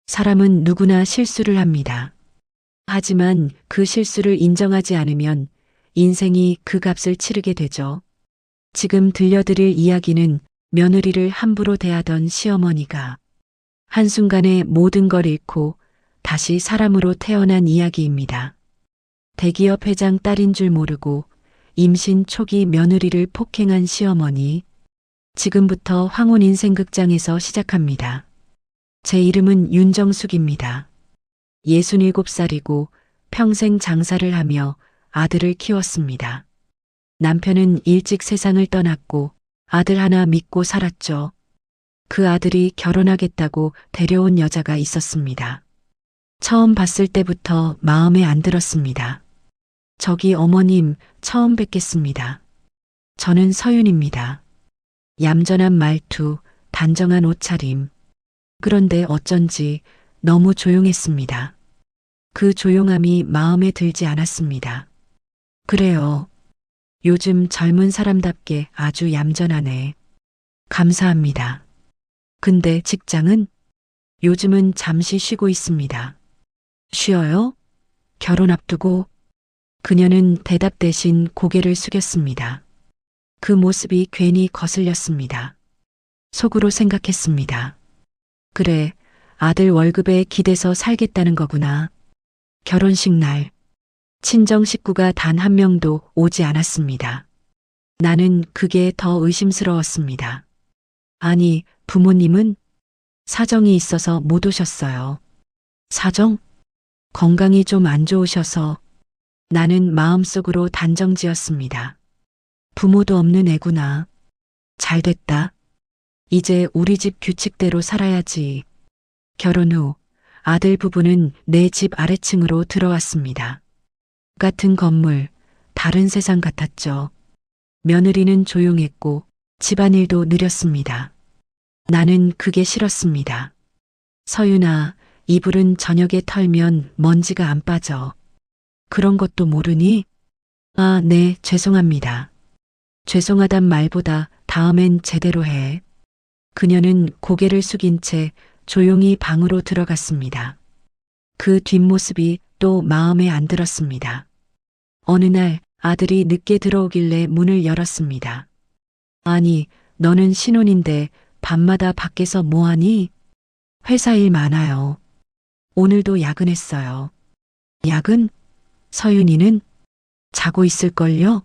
사람은 누구나 실수를 합니다. 하지만 그 실수를 인정하지 않으면 인생이 그 값을 치르게 되죠. 지금 들려드릴 이야기는 며느리를 함부로 대하던 시어머니가 한순간에 모든 걸 잃고 다시 사람으로 태어난 이야기입니다. 대기업 회장 딸인 줄 모르고 임신 초기 며느리를 폭행한 시어머니. 지금부터 황혼 인생극장에서 시작합니다. 제 이름은 윤정숙입니다. 67살이고 평생 장사를 하며 아들을 키웠습니다. 남편은 일찍 세상을 떠났고 아들 하나 믿고 살았죠. 그 아들이 결혼하겠다고 데려온 여자가 있었습니다. 처음 봤을 때부터 마음에 안 들었습니다. 저기 어머님, 처음 뵙겠습니다. 저는 서윤입니다. 얌전한 말투, 단정한 옷차림. 그런데 어쩐지 너무 조용했습니다. 그 조용함이 마음에 들지 않았습니다. 그래요. 요즘 젊은 사람답게 아주 얌전하네. 감사합니다. 근데 직장은? 요즘은 잠시 쉬고 있습니다. 쉬어요? 결혼 앞두고? 그녀는 대답 대신 고개를 숙였습니다. 그 모습이 괜히 거슬렸습니다. 속으로 생각했습니다. 그래, 아들 월급에 기대서 살겠다는 거구나. 결혼식 날, 친정 식구가 단 한 명도 오지 않았습니다. 나는 그게 더 의심스러웠습니다. 아니, 부모님은 사정이 있어서 못 오셨어요. 사정? 건강이 좀 안 좋으셔서. 나는 마음속으로 단정지었습니다. 부모도 없는 애구나. 잘됐다. 이제 우리 집 규칙대로 살아야지. 결혼 후 아들 부부는 내 집 아래층으로 들어왔습니다. 같은 건물, 다른 세상 같았죠. 며느리는 조용했고 집안일도 느렸습니다. 나는 그게 싫었습니다. 서윤아, 이불은 저녁에 털면 먼지가 안 빠져. 그런 것도 모르니? 아, 네, 죄송합니다. 죄송하단 말보다 다음엔 제대로 해. 그녀는 고개를 숙인 채 조용히 방으로 들어갔습니다. 그 뒷모습이 또 마음에 안 들었습니다. 어느 날 아들이 늦게 들어오길래 문을 열었습니다. 아니, 너는 신혼인데 밤마다 밖에서 뭐하니? 회사 일 많아요. 오늘도 야근했어요. 야근? 서윤이는? 자고 있을걸요?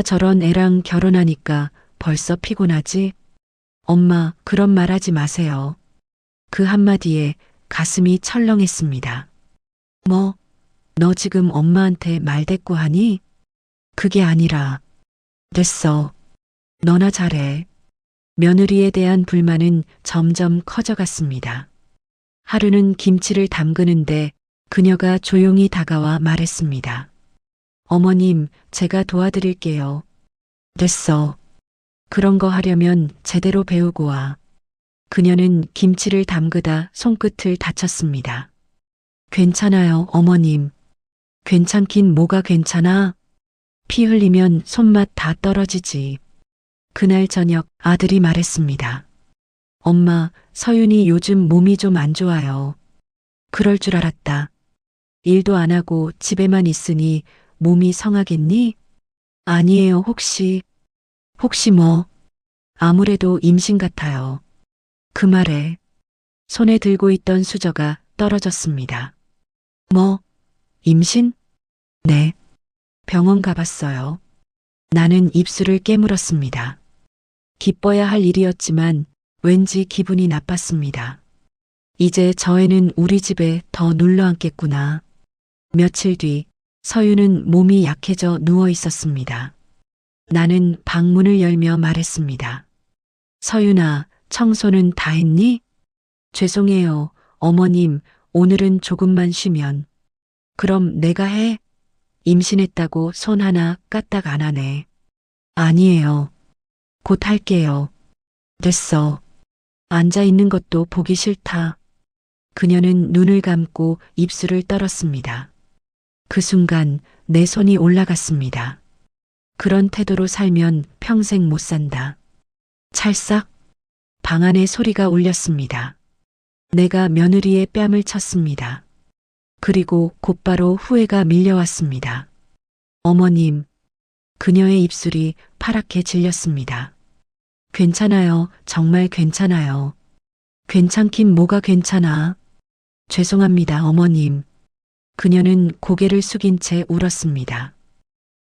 저런 애랑 결혼하니까 벌써 피곤하지? 엄마, 그런 말 하지 마세요. 그 한마디에 가슴이 철렁했습니다. 뭐, 너 지금 엄마한테 말대꾸하니? 그게 아니라. 됐어. 너나 잘해. 며느리에 대한 불만은 점점 커져갔습니다. 하루는 김치를 담그는데 그녀가 조용히 다가와 말했습니다. 어머님, 제가 도와드릴게요. 됐어. 그런 거 하려면 제대로 배우고 와. 그녀는 김치를 담그다 손끝을 다쳤습니다. 괜찮아요, 어머님. 괜찮긴 뭐가 괜찮아? 피 흘리면 손맛 다 떨어지지. 그날 저녁 아들이 말했습니다. 엄마, 서윤이 요즘 몸이 좀 안 좋아요. 그럴 줄 알았다. 일도 안 하고 집에만 있으니 몸이 성하겠니? 아니에요, 혹시 뭐? 아무래도 임신 같아요. 그 말에 손에 들고 있던 수저가 떨어졌습니다. 뭐? 임신? 네. 병원 가봤어요. 나는 입술을 깨물었습니다. 기뻐야 할 일이었지만 왠지 기분이 나빴습니다. 이제 저 애는 우리 집에 더 눌러 앉겠구나. 며칠 뒤 서윤은 몸이 약해져 누워 있었습니다. 나는 방문을 열며 말했습니다. 서윤아, 청소는 다 했니? 죄송해요, 어머님, 오늘은 조금만 쉬면. 그럼 내가 해? 임신했다고 손 하나 까딱 안 하네. 아니에요. 곧 할게요. 됐어. 앉아 있는 것도 보기 싫다. 그녀는 눈을 감고 입술을 떨었습니다. 그 순간 내 손이 올라갔습니다. 그런 태도로 살면 평생 못 산다. 찰싹 방 안에 소리가 울렸습니다. 내가 며느리의 뺨을 쳤습니다. 그리고 곧바로 후회가 밀려왔습니다. 어머님, 그녀의 입술이 파랗게 질렸습니다. 괜찮아요. 정말 괜찮아요. 괜찮긴 뭐가 괜찮아. 죄송합니다, 어머님. 그녀는 고개를 숙인 채 울었습니다.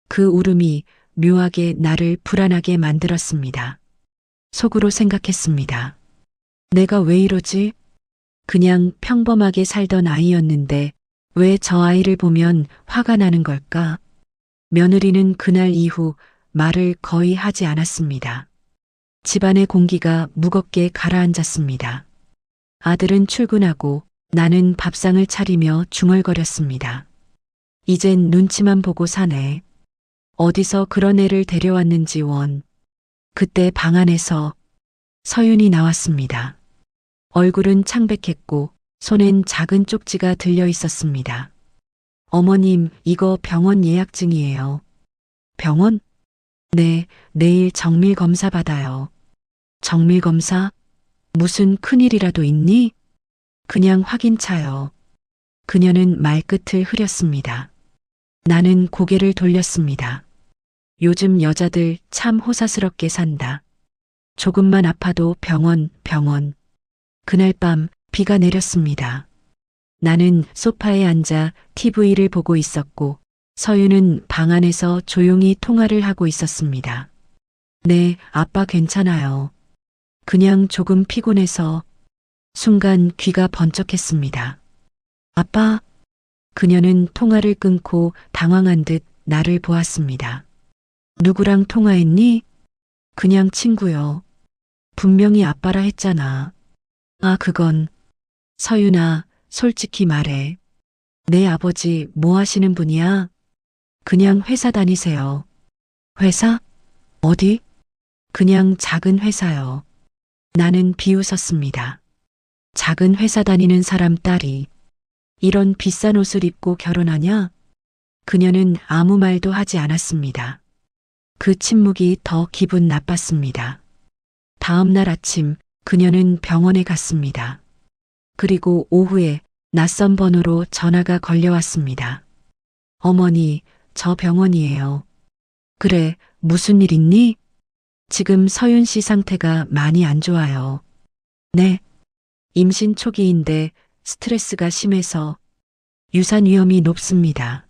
그 울음이 묘하게 나를 불안하게 만들었습니다. 속으로 생각했습니다. 내가 왜 이러지? 그냥 평범하게 살던 아이였는데 왜 저 아이를 보면 화가 나는 걸까? 며느리는 그날 이후 말을 거의 하지 않았습니다. 집안의 공기가 무겁게 가라앉았습니다. 아들은 출근하고 나는 밥상을 차리며 중얼거렸습니다. 이젠 눈치만 보고 사네. 어디서 그런 애를 데려왔는지 원. 그때 방 안에서 서윤이 나왔습니다. 얼굴은 창백했고 손엔 작은 쪽지가 들려 있었습니다. 어머님, 이거 병원 예약증이에요. 병원? 네, 내일 정밀 검사 받아요. 정밀 검사? 무슨 큰일이라도 있니? 그냥 확인차요. 그녀는 말끝을 흐렸습니다. 나는 고개를 돌렸습니다. 요즘 여자들 참 호사스럽게 산다. 조금만 아파도 병원. 그날 밤 비가 내렸습니다. 나는 소파에 앉아 TV를 보고 있었고 서윤은 방 안에서 조용히 통화를 하고 있었습니다. 네, 아빠 괜찮아요. 그냥 조금 피곤해서. 순간 귀가 번쩍했습니다. 아빠? 그녀는 통화를 끊고 당황한 듯 나를 보았습니다. 누구랑 통화했니? 그냥 친구요. 분명히 아빠라 했잖아. 아, 그건. 서윤아, 솔직히 말해. 내 아버지 뭐 하시는 분이야? 그냥 회사 다니세요. 회사? 어디? 그냥 작은 회사요. 나는 비웃었습니다. 작은 회사 다니는 사람 딸이 이런 비싼 옷을 입고 결혼하냐? 그녀는 아무 말도 하지 않았습니다. 그 침묵이 더 기분 나빴습니다. 다음 날 아침 그녀는 병원에 갔습니다. 그리고 오후에 낯선 번호로 전화가 걸려왔습니다. 어머니, 저 병원이에요. 그래, 무슨 일 있니? 지금 서윤 씨 상태가 많이 안 좋아요. 네. 임신 초기인데 스트레스가 심해서 유산 위험이 높습니다.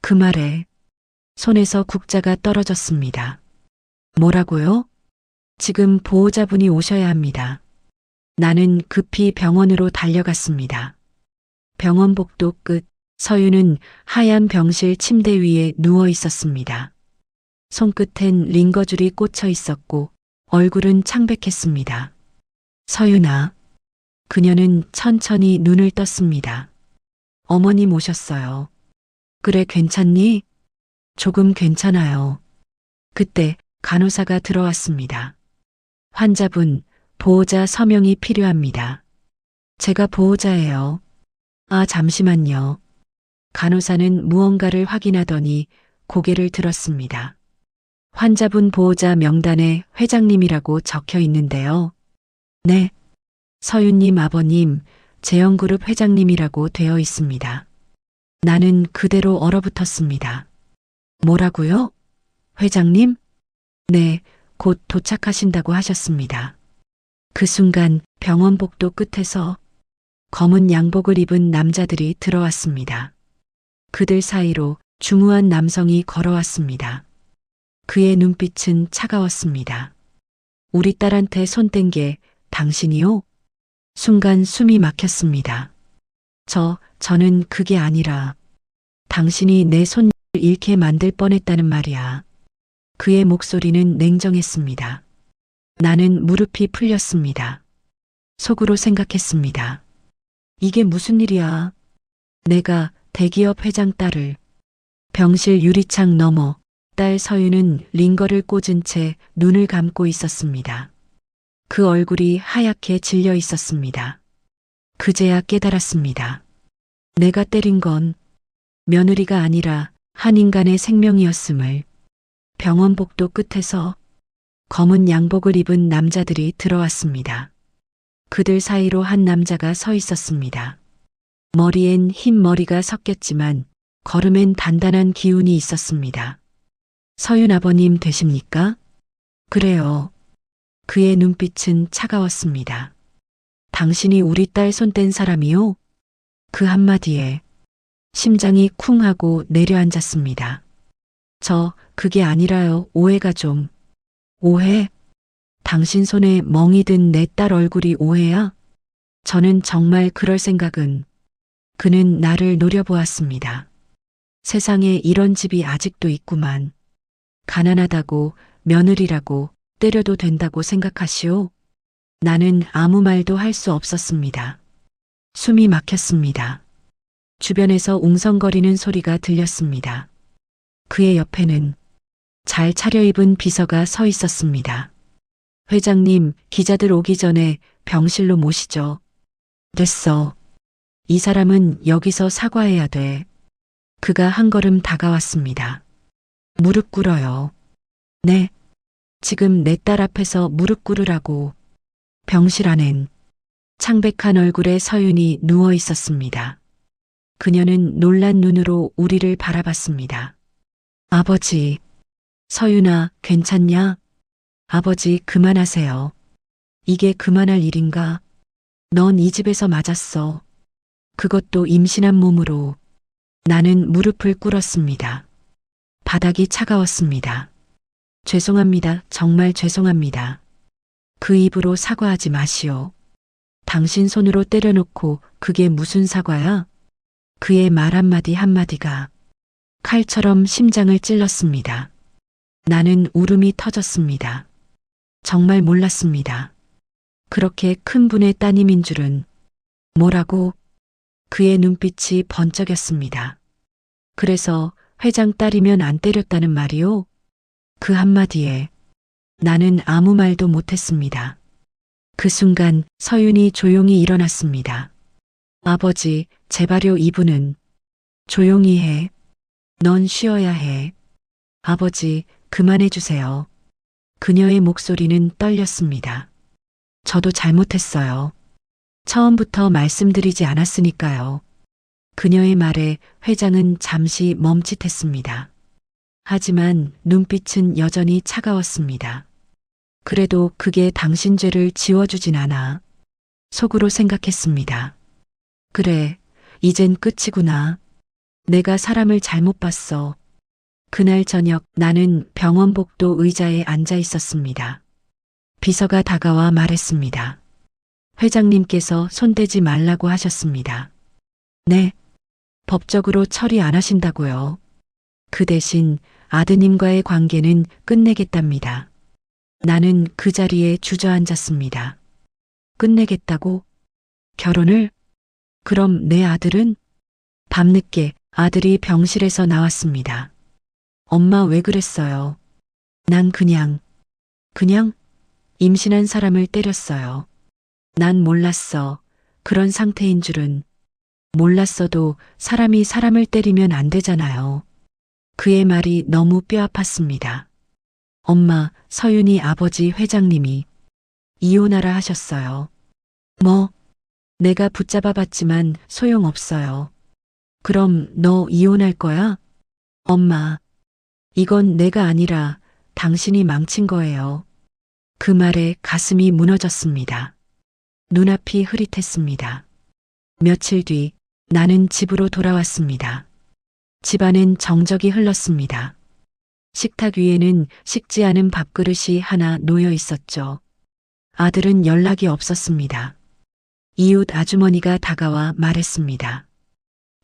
그 말에 손에서 국자가 떨어졌습니다. 뭐라고요? 지금 보호자분이 오셔야 합니다. 나는 급히 병원으로 달려갔습니다. 병원 복도 끝 서윤은 하얀 병실 침대 위에 누워 있었습니다. 손끝엔 링거줄이 꽂혀 있었고 얼굴은 창백했습니다. 서윤아. 그녀는 천천히 눈을 떴습니다. 어머님 오셨어요. 그래, 괜찮니? 조금 괜찮아요. 그때 간호사가 들어왔습니다. 환자분, 보호자 서명이 필요합니다. 제가 보호자예요. 아, 잠시만요. 간호사는 무언가를 확인하더니 고개를 들었습니다. 환자분 보호자 명단에 회장님이라고 적혀 있는데요. 네. 서윤님 아버님, 재영그룹 회장님이라고 되어 있습니다. 나는 그대로 얼어붙었습니다. 뭐라고요? 회장님? 네, 곧 도착하신다고 하셨습니다. 그 순간 병원 복도 끝에서 검은 양복을 입은 남자들이 들어왔습니다. 그들 사이로 중후한 남성이 걸어왔습니다. 그의 눈빛은 차가웠습니다. 우리 딸한테 손 댄 게 당신이요? 순간 숨이 막혔습니다. 저는 그게 아니라 당신이 내 손을 잃게 만들 뻔했다는 말이야. 그의 목소리는 냉정했습니다. 나는 무릎이 풀렸습니다. 속으로 생각했습니다. 이게 무슨 일이야? 내가 대기업 회장 딸을. 병실 유리창 너머 딸 서윤은 링거를 꽂은 채 눈을 감고 있었습니다. 그 얼굴이 하얗게 질려 있었습니다. 그제야 깨달았습니다. 내가 때린 건 며느리가 아니라 한 인간의 생명이었음을. 병원 복도 끝에서 검은 양복을 입은 남자들이 들어왔습니다. 그들 사이로 한 남자가 서 있었습니다. 머리엔 흰 머리가 섞였지만 걸음엔 단단한 기운이 있었습니다. 서윤 아버님 되십니까? 그래요. 그의 눈빛은 차가웠습니다. 당신이 우리 딸 손 뗀 사람이요? 그 한마디에 심장이 쿵 하고 내려앉았습니다. 그게 아니라요. 오해가 좀. 오해? 당신 손에 멍이 든 내 딸 얼굴이 오해야? 저는 정말 그럴 생각은. 그는 나를 노려보았습니다. 세상에 이런 집이 아직도 있구만. 가난하다고, 며느리라고 때려도 된다고 생각하시오? 나는 아무 말도 할 수 없었습니다. 숨이 막혔습니다. 주변에서 웅성거리는 소리가 들렸습니다. 그의 옆에는 잘 차려입은 비서가 서 있었습니다. 회장님, 기자들 오기 전에 병실로 모시죠. 됐어. 이 사람은 여기서 사과해야 돼. 그가 한 걸음 다가왔습니다. 무릎 꿇어요. 네. 지금 내 딸 앞에서 무릎 꿇으라고. 병실 안엔 창백한 얼굴에 서윤이 누워 있었습니다. 그녀는 놀란 눈으로 우리를 바라봤습니다. 아버지, 서윤아, 괜찮냐? 아버지, 그만하세요. 이게 그만할 일인가? 넌 이 집에서 맞았어. 그것도 임신한 몸으로. 나는 무릎을 꿇었습니다. 바닥이 차가웠습니다. 죄송합니다. 정말 죄송합니다. 그 입으로 사과하지 마시오. 당신 손으로 때려놓고 그게 무슨 사과야? 그의 말 한마디 한마디가 칼처럼 심장을 찔렀습니다. 나는 울음이 터졌습니다. 정말 몰랐습니다. 그렇게 큰 분의 따님인 줄은. 뭐라고? 그의 눈빛이 번쩍였습니다. 그래서 회장 딸이면 안 때렸다는 말이오? 그 한마디에 나는 아무 말도 못했습니다. 그 순간 서윤이 조용히 일어났습니다. 아버지, 제발요. 이분은. 조용히 해. 넌 쉬어야 해. 아버지, 그만해 주세요. 그녀의 목소리는 떨렸습니다. 저도 잘못했어요. 처음부터 말씀드리지 않았으니까요. 그녀의 말에 회장은 잠시 멈칫했습니다. 하지만 눈빛은 여전히 차가웠습니다. 그래도 그게 당신 죄를 지워주진 않아. 속으로 생각했습니다. 그래, 이젠 끝이구나. 내가 사람을 잘못 봤어. 그날 저녁 나는 병원 복도 의자에 앉아 있었습니다. 비서가 다가와 말했습니다. 회장님께서 손대지 말라고 하셨습니다. 네. 법적으로 처리 안 하신다고요. 그 대신 아드님과의 관계는 끝내겠답니다. 나는 그 자리에 주저앉았습니다. 끝내겠다고? 결혼을? 그럼 내 아들은? 밤늦게 아들이 병실에서 나왔습니다. 엄마 왜 그랬어요? 난 그냥 임신한 사람을 때렸어요. 난 몰랐어. 그런 상태인 줄은. 몰랐어도 사람이 사람을 때리면 안 되잖아요. 그의 말이 너무 뼈아팠습니다. 엄마, 서윤이 아버지 회장님이 이혼하라 하셨어요. 뭐? 내가 붙잡아 봤지만 소용없어요. 그럼 너 이혼할 거야? 엄마, 이건 내가 아니라 당신이 망친 거예요. 그 말에 가슴이 무너졌습니다. 눈앞이 흐릿했습니다. 며칠 뒤 나는 집으로 돌아왔습니다. 집안엔 정적이 흘렀습니다. 식탁 위에는 식지 않은 밥그릇이 하나 놓여 있었죠. 아들은 연락이 없었습니다. 이웃 아주머니가 다가와 말했습니다.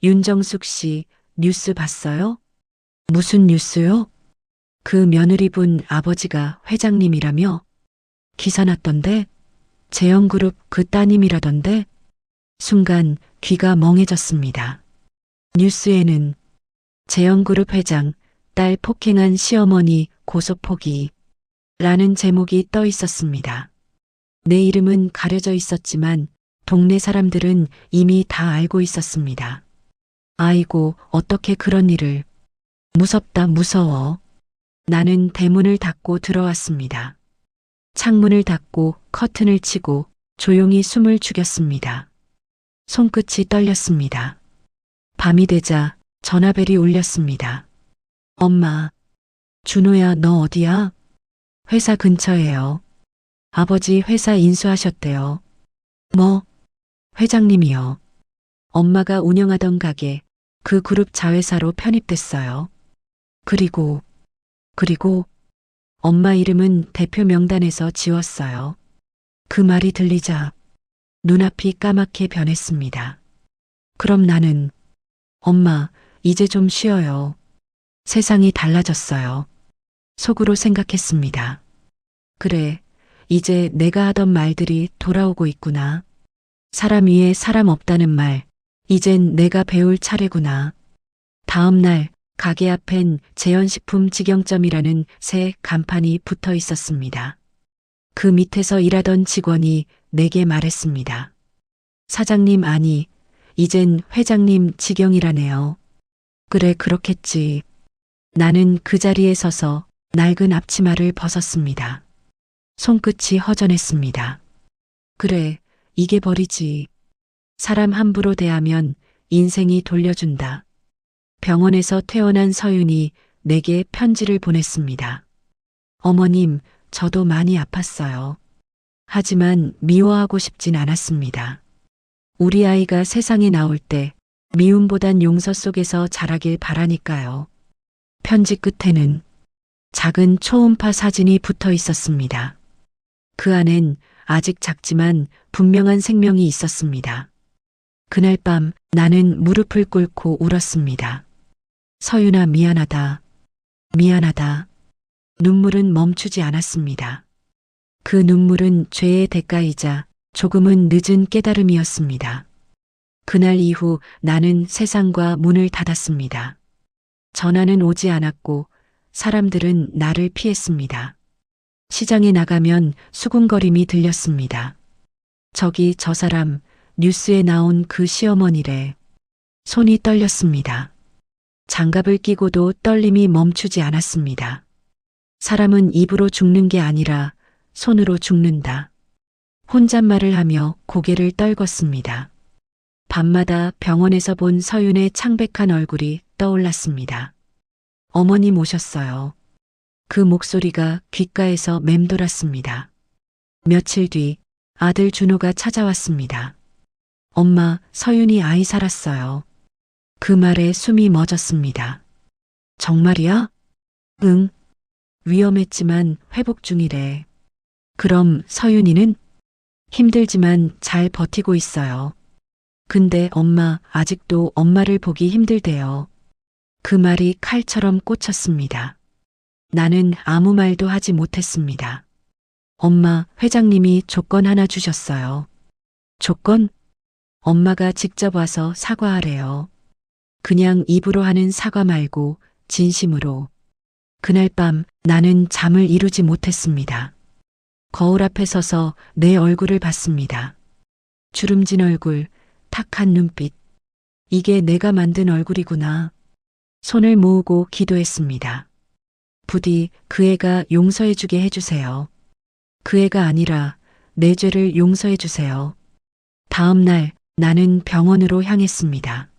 윤정숙 씨, 뉴스 봤어요? 무슨 뉴스요? 그 며느리분 아버지가 회장님이라며? 기사 났던데? 재영그룹 그 따님이라던데? 순간 귀가 멍해졌습니다. 뉴스에는 재영그룹 회장, 딸 폭행한 시어머니 고소 포기 라는 제목이 떠 있었습니다. 내 이름은 가려져 있었지만 동네 사람들은 이미 다 알고 있었습니다. 아이고, 어떻게 그런 일을. 무섭다, 무서워. 나는 대문을 닫고 들어왔습니다. 창문을 닫고 커튼을 치고 조용히 숨을 죽였습니다. 손끝이 떨렸습니다. 밤이 되자 전화벨이 울렸습니다. 엄마, 준호야, 너 어디야? 회사 근처에요. 아버지 회사 인수하셨대요. 뭐? 회장님이요. 엄마가 운영하던 가게, 그 그룹 자회사로 편입됐어요. 그리고 엄마 이름은 대표 명단에서 지웠어요. 그 말이 들리자 눈앞이 까맣게 변했습니다. 그럼 나는, 엄마, 이제 좀 쉬어요. 세상이 달라졌어요. 속으로 생각했습니다. 그래, 이제 내가 하던 말들이 돌아오고 있구나. 사람 위에 사람 없다는 말, 이젠 내가 배울 차례구나. 다음 날 가게 앞엔 재현식품 직영점이라는 새 간판이 붙어 있었습니다. 그 밑에서 일하던 직원이 내게 말했습니다. 사장님 아니, 이젠 회장님 직영이라네요. 그래, 그렇겠지. 나는 그 자리에 서서 낡은 앞치마를 벗었습니다. 손끝이 허전했습니다. 그래, 이게 벌이지. 사람 함부로 대하면 인생이 돌려준다. 병원에서 퇴원한 서윤이 내게 편지를 보냈습니다. 어머님, 저도 많이 아팠어요. 하지만 미워하고 싶진 않았습니다. 우리 아이가 세상에 나올 때 미움보단 용서 속에서 자라길 바라니까요. 편지 끝에는 작은 초음파 사진이 붙어 있었습니다. 그 안엔 아직 작지만 분명한 생명이 있었습니다. 그날 밤 나는 무릎을 꿇고 울었습니다. 서윤아, 미안하다. 미안하다. 눈물은 멈추지 않았습니다. 그 눈물은 죄의 대가이자 조금은 늦은 깨달음이었습니다. 그날 이후 나는 세상과 문을 닫았습니다. 전화는 오지 않았고 사람들은 나를 피했습니다. 시장에 나가면 수군거림이 들렸습니다. 저기 저 사람, 뉴스에 나온 그 시어머니래. 손이 떨렸습니다. 장갑을 끼고도 떨림이 멈추지 않았습니다. 사람은 입으로 죽는 게 아니라 손으로 죽는다. 혼잣말을 하며 고개를 떨궜습니다. 밤마다 병원에서 본 서윤의 창백한 얼굴이 떠올랐습니다. 어머님 오셨어요. 그 목소리가 귓가에서 맴돌았습니다. 며칠 뒤 아들 준호가 찾아왔습니다. 엄마, 서윤이 아이 살았어요. 그 말에 숨이 멎었습니다. 정말이야? 응. 위험했지만 회복 중이래. 그럼 서윤이는? 힘들지만 잘 버티고 있어요. 근데 엄마, 아직도 엄마를 보기 힘들대요. 그 말이 칼처럼 꽂혔습니다. 나는 아무 말도 하지 못했습니다. 엄마, 회장님이 조건 하나 주셨어요. 조건? 엄마가 직접 와서 사과하래요. 그냥 입으로 하는 사과 말고 진심으로. 그날 밤 나는 잠을 이루지 못했습니다. 거울 앞에 서서 내 얼굴을 봤습니다. 주름진 얼굴, 탁한 눈빛. 이게 내가 만든 얼굴이구나. 손을 모으고 기도했습니다. 부디 그 애가 용서해주게 해주세요. 그 애가 아니라 내 죄를 용서해주세요. 다음 날 나는 병원으로 향했습니다.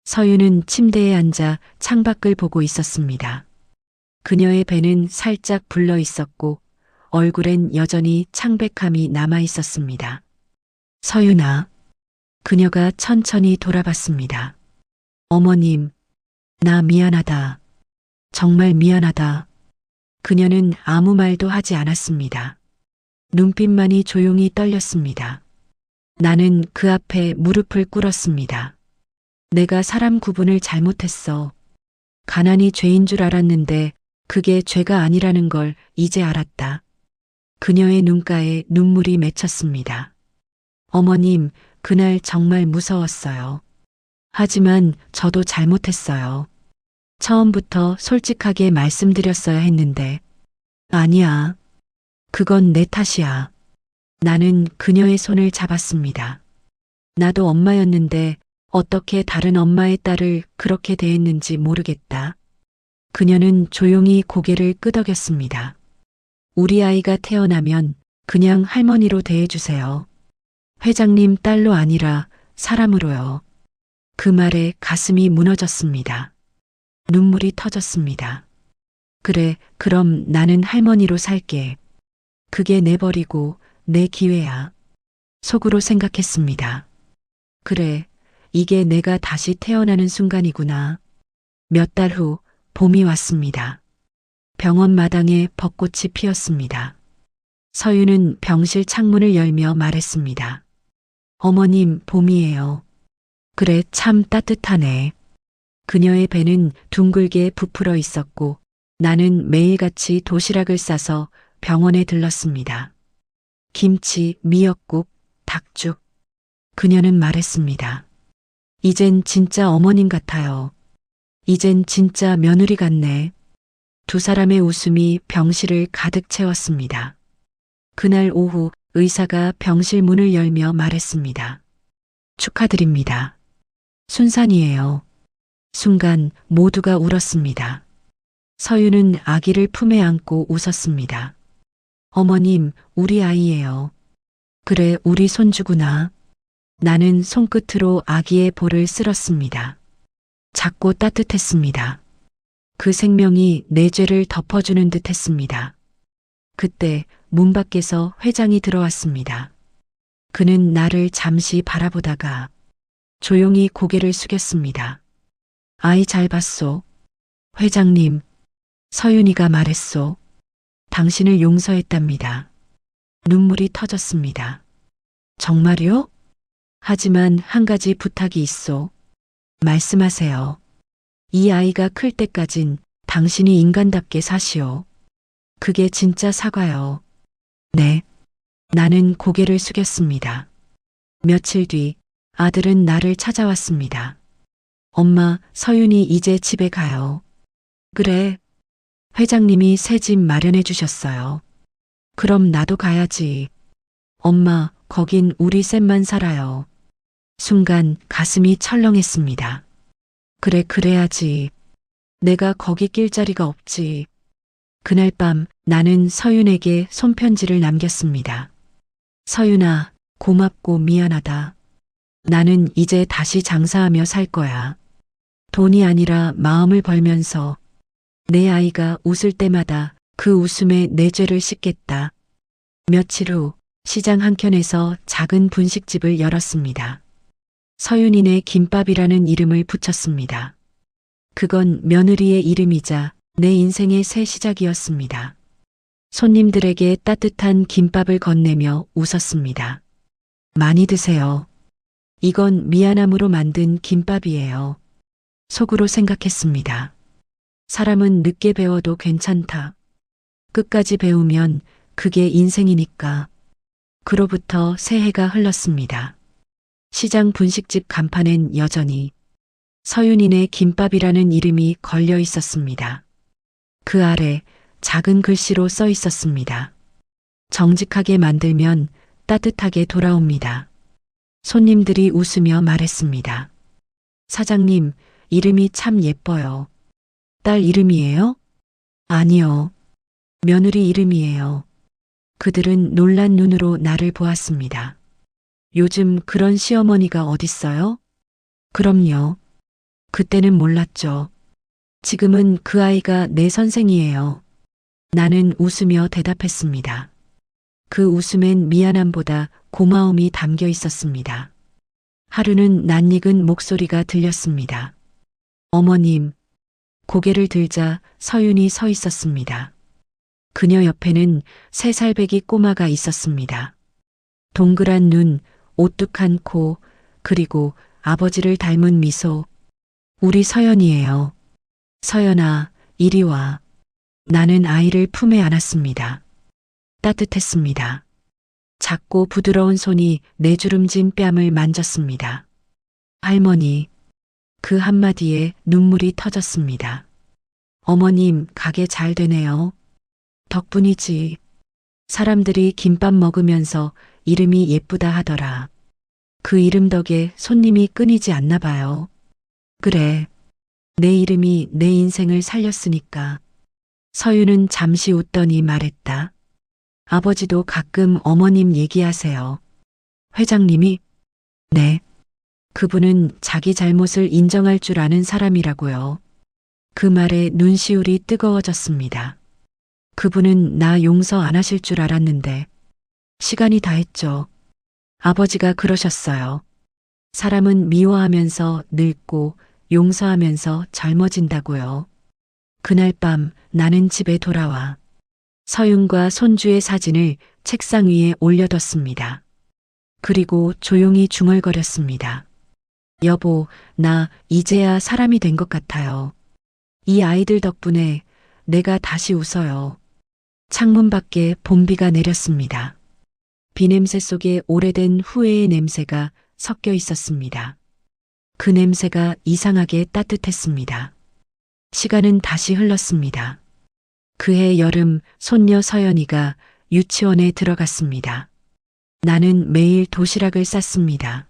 서윤은 침대에 앉아 창밖을 보고 있었습니다. 그녀의 배는 살짝 불러 있었고 얼굴엔 여전히 창백함이 남아 있었습니다. 서윤아. 그녀가 천천히 돌아봤습니다. 어머님, 나 미안하다. 정말 미안하다. 그녀는 아무 말도 하지 않았습니다. 눈빛만이 조용히 떨렸습니다. 나는 그 앞에 무릎을 꿇었습니다. 내가 사람 구분을 잘못했어. 가난이 죄인 줄 알았는데 그게 죄가 아니라는 걸 이제 알았다. 그녀의 눈가에 눈물이 맺혔습니다. 어머님, 그날 정말 무서웠어요. 하지만 저도 잘못했어요. 처음부터 솔직하게 말씀드렸어야 했는데. 아니야. 그건 내 탓이야. 나는 그녀의 손을 잡았습니다. 나도 엄마였는데 어떻게 다른 엄마의 딸을 그렇게 대했는지 모르겠다. 그녀는 조용히 고개를 끄덕였습니다. 우리 아이가 태어나면 그냥 할머니로 대해주세요. 회장님 딸로 아니라 사람으로요. 그 말에 가슴이 무너졌습니다. 눈물이 터졌습니다. 그래, 그럼 나는 할머니로 살게. 그게 내버리고 내 기회야. 속으로 생각했습니다. 그래, 이게 내가 다시 태어나는 순간이구나. 몇 달 후 봄이 왔습니다. 병원 마당에 벚꽃이 피었습니다. 서유는 병실 창문을 열며 말했습니다. 어머님, 봄이에요. 그래, 참 따뜻하네. 그녀의 배는 둥글게 부풀어 있었고 나는 매일같이 도시락을 싸서 병원에 들렀습니다. 김치, 미역국, 닭죽. 그녀는 말했습니다. 이젠 진짜 어머님 같아요. 이젠 진짜 며느리 같네. 두 사람의 웃음이 병실을 가득 채웠습니다. 그날 오후 의사가 병실 문을 열며 말했습니다. 축하드립니다. 순산이에요. 순간 모두가 울었습니다. 서유는 아기를 품에 안고 웃었습니다. 어머님, 우리 아이예요. 그래, 우리 손주구나. 나는 손끝으로 아기의 볼을 쓸었습니다. 작고 따뜻했습니다. 그 생명이 내 죄를 덮어주는 듯 했습니다. 그때 문 밖에서 회장이 들어왔습니다. 그는 나를 잠시 바라보다가 조용히 고개를 숙였습니다. 아이 잘 봤소. 회장님, 서윤이가 말했소. 당신을 용서했답니다. 눈물이 터졌습니다. 정말요? 하지만 한 가지 부탁이 있소. 말씀하세요. 이 아이가 클 때까진 당신이 인간답게 사시오. 그게 진짜 사과요. 네. 나는 고개를 숙였습니다. 며칠 뒤 아들은 나를 찾아왔습니다. 엄마, 서윤이 이제 집에 가요. 그래. 회장님이 새 집 마련해 주셨어요. 그럼 나도 가야지. 엄마, 거긴 우리 셋만 살아요. 순간 가슴이 철렁했습니다. 그래, 그래야지. 내가 거기 낄 자리가 없지. 그날 밤 나는 서윤에게 손편지를 남겼습니다. 서윤아, 고맙고 미안하다. 나는 이제 다시 장사하며 살 거야. 돈이 아니라 마음을 벌면서 내 아이가 웃을 때마다 그 웃음에 내 죄를 씻겠다. 며칠 후 시장 한켠에서 작은 분식집을 열었습니다. 서윤이네 김밥이라는 이름을 붙였습니다. 그건 며느리의 이름이자 내 인생의 새 시작이었습니다. 손님들에게 따뜻한 김밥을 건네며 웃었습니다. 많이 드세요. 이건 미안함으로 만든 김밥이에요. 속으로 생각했습니다. 사람은 늦게 배워도 괜찮다. 끝까지 배우면 그게 인생이니까. 그로부터 새해가 흘렀습니다. 시장 분식집 간판엔 여전히 서윤이네 김밥이라는 이름이 걸려 있었습니다. 그 아래 작은 글씨로 써 있었습니다. 정직하게 만들면 따뜻하게 돌아옵니다. 손님들이 웃으며 말했습니다. 사장님, 이름이 참 예뻐요. 딸 이름이에요? 아니요. 며느리 이름이에요. 그들은 놀란 눈으로 나를 보았습니다. 요즘 그런 시어머니가 어딨어요? 그럼요. 그때는 몰랐죠. 지금은 그 아이가 내 선생이에요. 나는 웃으며 대답했습니다. 그 웃음엔 미안함보다 고마움이 담겨 있었습니다. 하루는 낯익은 목소리가 들렸습니다. 어머님. 고개를 들자 서윤이 서 있었습니다. 그녀 옆에는 3살배기 꼬마가 있었습니다. 동그란 눈, 오뚝한 코, 그리고 아버지를 닮은 미소. 우리 서연이에요. 서연아, 이리 와. 나는 아이를 품에 안았습니다. 따뜻했습니다. 작고 부드러운 손이 내주름진 뺨을 만졌습니다. 할머니. 그 한마디에 눈물이 터졌습니다. 어머님, 가게 잘 되네요. 덕분이지. 사람들이 김밥 먹으면서 이름이 예쁘다 하더라. 그 이름 덕에 손님이 끊이지 않나 봐요. 그래. 내 이름이 내 인생을 살렸으니까. 서유는 잠시 웃더니 말했다. 아버지도 가끔 어머님 얘기하세요. 회장님이? 네. 그분은 자기 잘못을 인정할 줄 아는 사람이라고요. 그 말에 눈시울이 뜨거워졌습니다. 그분은 나 용서 안 하실 줄 알았는데 시간이 다 했죠. 아버지가 그러셨어요. 사람은 미워하면서 늙고 용서하면서 젊어진다고요. 그날 밤 나는 집에 돌아와 서윤과 손주의 사진을 책상 위에 올려뒀습니다. 그리고 조용히 중얼거렸습니다. 여보, 나 이제야 사람이 된 것 같아요. 이 아이들 덕분에 내가 다시 웃어요. 창문 밖에 봄비가 내렸습니다. 비 냄새 속에 오래된 후회의 냄새가 섞여 있었습니다. 그 냄새가 이상하게 따뜻했습니다. 시간은 다시 흘렀습니다. 그해 여름 손녀 서연이가 유치원에 들어갔습니다. 나는 매일 도시락을 쌌습니다.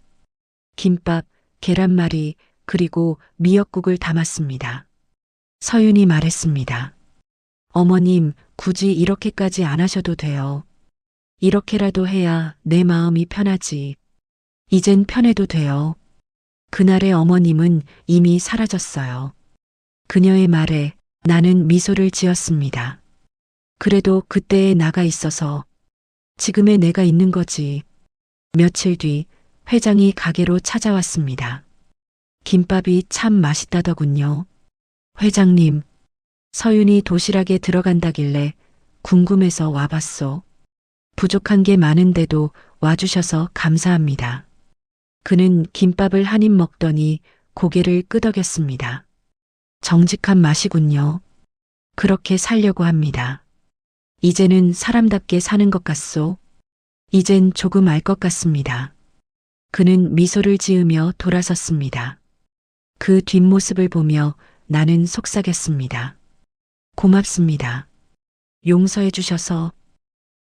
김밥, 계란말이, 그리고 미역국을 담았습니다. 서윤이 말했습니다. 어머님, 굳이 이렇게까지 안 하셔도 돼요. 이렇게라도 해야 내 마음이 편하지. 이젠 편해도 돼요. 그날의 어머님은 이미 사라졌어요. 그녀의 말에 나는 미소를 지었습니다. 그래도 그때의 나가 있어서 지금의 내가 있는 거지. 며칠 뒤 회장이 가게로 찾아왔습니다. 김밥이 참 맛있다더군요. 회장님, 서윤이 도시락에 들어간다길래 궁금해서 와봤소. 부족한 게 많은데도 와주셔서 감사합니다. 그는 김밥을 한 입 먹더니 고개를 끄덕였습니다. 정직한 맛이군요. 그렇게 살려고 합니다. 이제는 사람답게 사는 것 같소. 이젠 조금 알 것 같습니다. 그는 미소를 지으며 돌아섰습니다. 그 뒷모습을 보며 나는 속삭였습니다. 고맙습니다. 용서해 주셔서.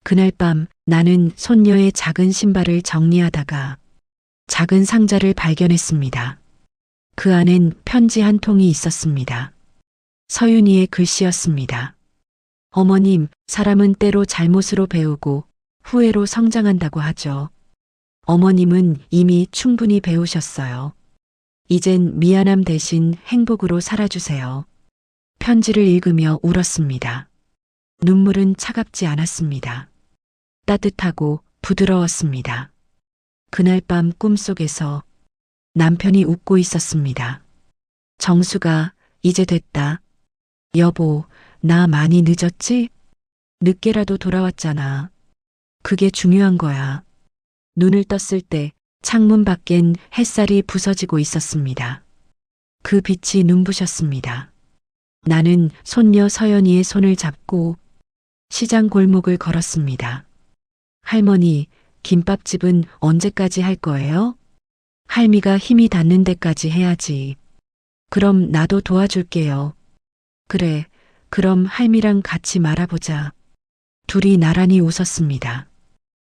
그날 밤 나는 손녀의 작은 신발을 정리하다가 작은 상자를 발견했습니다. 그 안엔 편지 한 통이 있었습니다. 서윤이의 글씨였습니다. 어머님, 사람은 때로 잘못으로 배우고 후회로 성장한다고 하죠. 어머님은 이미 충분히 배우셨어요. 이젠 미안함 대신 행복으로 살아주세요. 편지를 읽으며 울었습니다. 눈물은 차갑지 않았습니다. 따뜻하고 부드러웠습니다. 그날 밤 꿈속에서 남편이 웃고 있었습니다. 정수가 이제 됐다. 여보, 나 많이 늦었지? 늦게라도 돌아왔잖아. 그게 중요한 거야. 눈을 떴을 때 창문 밖엔 햇살이 부서지고 있었습니다. 그 빛이 눈부셨습니다. 나는 손녀 서연이의 손을 잡고 시장 골목을 걸었습니다. 할머니, 김밥집은 언제까지 할 거예요? 할미가 힘이 닿는 데까지 해야지. 그럼 나도 도와줄게요. 그래, 그럼 할미랑 같이 말아보자. 둘이 나란히 웃었습니다.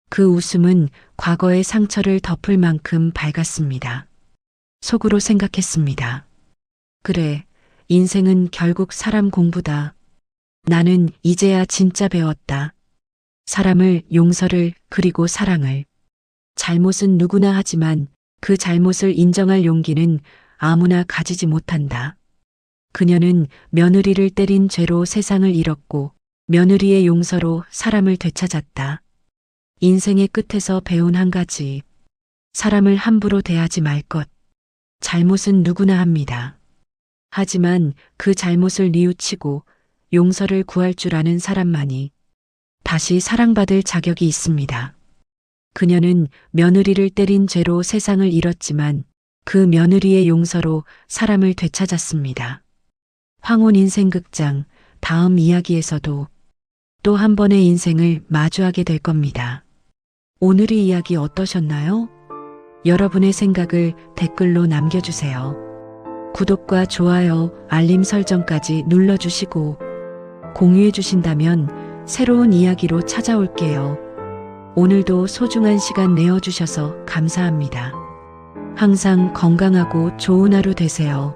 그 웃음은 과거의 상처를 덮을 만큼 밝았습니다. 속으로 생각했습니다. 그래, 인생은 결국 사람 공부다. 나는 이제야 진짜 배웠다. 사람을, 용서를, 그리고 사랑을. 잘못은 누구나 하지만 그 잘못을 인정할 용기는 아무나 가지지 못한다. 그녀는 며느리를 때린 죄로 세상을 잃었고 며느리의 용서로 사람을 되찾았다. 인생의 끝에서 배운 한 가지. 사람을 함부로 대하지 말 것. 잘못은 누구나 합니다. 하지만 그 잘못을 뉘우치고 용서를 구할 줄 아는 사람만이 다시 사랑받을 자격이 있습니다. 그녀는 며느리를 때린 죄로 세상을 잃었지만 그 며느리의 용서로 사람을 되찾았습니다. 황혼 인생극장 다음 이야기에서도 또 한 번의 인생을 마주하게 될 겁니다. 오늘의 이야기 어떠셨나요? 여러분의 생각을 댓글로 남겨주세요. 구독과 좋아요, 알림 설정까지 눌러주시고 공유해 주신다면 새로운 이야기로 찾아올게요. 오늘도 소중한 시간 내어주셔서 감사합니다. 항상 건강하고 좋은 하루 되세요.